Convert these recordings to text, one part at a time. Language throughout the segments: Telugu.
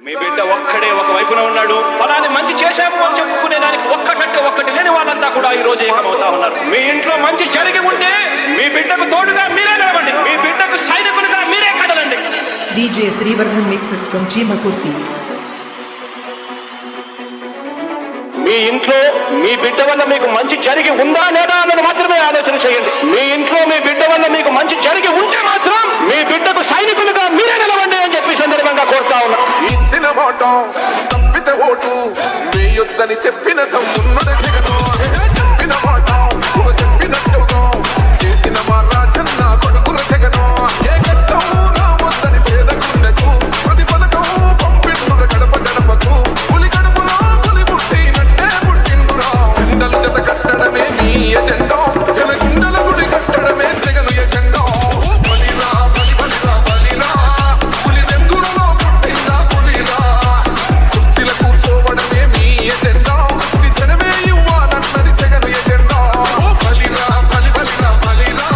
మీ బిడ్డ ఒక్కడే ఒక వైపున ఉన్నాడు. ఫలాన్ని మంచి చేశాము అని చెప్పుకునే దానికి ఒక్కటంటే ఒక్కటి లేని వాళ్ళంతా కూడా ఈ రోజు ఏకమవుతా ఉన్నారు. మీ ఇంట్లో మంచి జరిగి ఉంటే మీ బిడ్డకు తోడుగా మీరే నిలవండి. మీ బిడ్డకు సైనికులుగా మీరే కదలండి. DJ Srivarman mixes from Chimakurti. మీ ఇంట్లో మీ బిడ్డ వల్ల మీకు మంచి జరిగి ఉందా లేదా అన్నది మాత్రమే ఆలోచన చేయండి. మీ ఇంట్లో మీ బిడ్డ వల్ల మీకు మంచి జరిగి ఉంటే మాత్రం మీ బిడ్డకు సైనికులుగా మీరే నిలవండి అని చెప్పి సందర్భంగా కోరుతా ఉన్నా. ఇచ్చిన ఓటం తప్పితే ఓటు మీ యుద్ధని చెప్పిన తమ్మున్నది జగను. చెప్పిన ఓటం చెప్పినట్టుగా చేసిన మా రాజన్న కొడుకుల జగను. ఏ కష్టం నా వద్దని పేదకుండకు ప్రతి పథకం పంపిండుర గడప గడపకు. పులి గడపలో పులి పుట్టినట్టే పుట్టిండురా. జెండలు జత కట్టడమే మీ ఎజెండా. జనగుండల గుడి కట్టడమే జగను ఎజెండా. బలిరా బలి బలిరా బలిరా పులి వెందులలో పుట్టిందా పులిరా. కుర్చీల కూర్చోవడమే మీ ఎజెండా. జనమే ఇవ్వాలన్నది జగను ఎజెండా. బలిరా బలి బలిరా బలిరా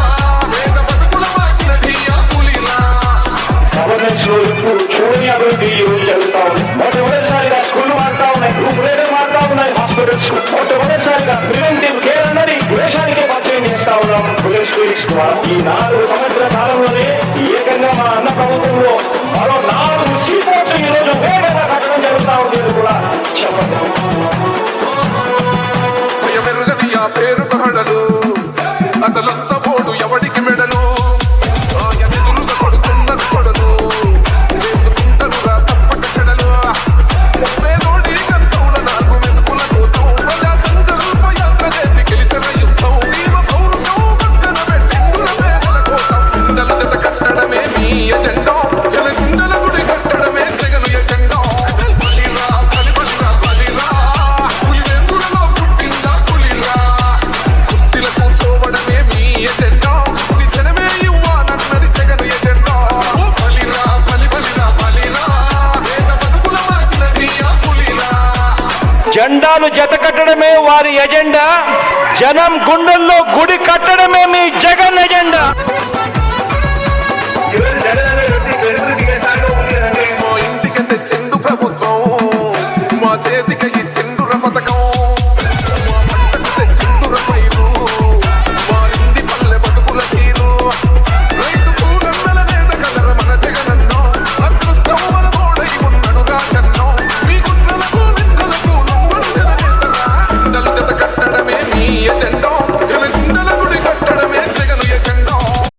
వేద బతుకుల మార్చినది ఆ పులిరా. గవర్నెన్స్ లో ఇప్పుడు చూడని అభివృద్ధి ఈ రోజు జరుగుతా ఉంది. మొట్టమొదటిసారిగా స్కూళ్లు మారుతా ఉన్నాయి, గ్రూప్ రేడర్ మారుతా ఉన్నాయి, హాస్పిటల్స్ మొట్టమొదటిసారిగా ప్రివెంటివ్ కేర్ అన్నది దేశానికే పరిచయం చేస్తా ఉన్నాం బుల్లెట్ క్లినిక్స్ ద్వారా. ఈ 4 సంవత్సరాల కాలంలోనే ఏకంగా మా అన్న ప్రభుత్వంలో మరో 4 సీపోర్ట్లు ఈ రోజు వేగంగా కట్టడం జరుగుతా ఉంది అని కూడా చెప్పండి. భయమెరుగని ఆ పేరు కహడలు అసలంచబోడు ఎవడికి మెడలు. ఆయన ఎదురుగా కొడుతున్నారు కొడలు వేసుకుంటారుగా తప్పక చెడలు. పేదోడి కంచౌల నాకు మెతుకుల కోసం ప్రజా సంకల్ప యాత్ర చేసి గెలిచిన యుద్ధం. జీవ పౌరుషం పక్కన పెట్టిండుల పేదల కోసం. చిండల జత కట్టడమే మీ ఎజెండా. జనగుండల గుడి కట్టడమే జగను ఎజెండా. బలిరా బలి బలిరా బలిరా పులి వెందులలో పుట్టిందా పులిరా. కుర్చీల కూర్చోవడమే మీ ఎజెండా. జనమే ఇవ్వాలన్నది జగను ఎజెండా. బలిరా బలి బలిరా బలిరా వేద బతుకుల మార్చినది ఆ పులిరా. జెండాలు జత కట్టడమే వారి ఎజెండా. జనం గుండెల్లో గుడి కట్టడమే మీ జగన్ ఎజెండా.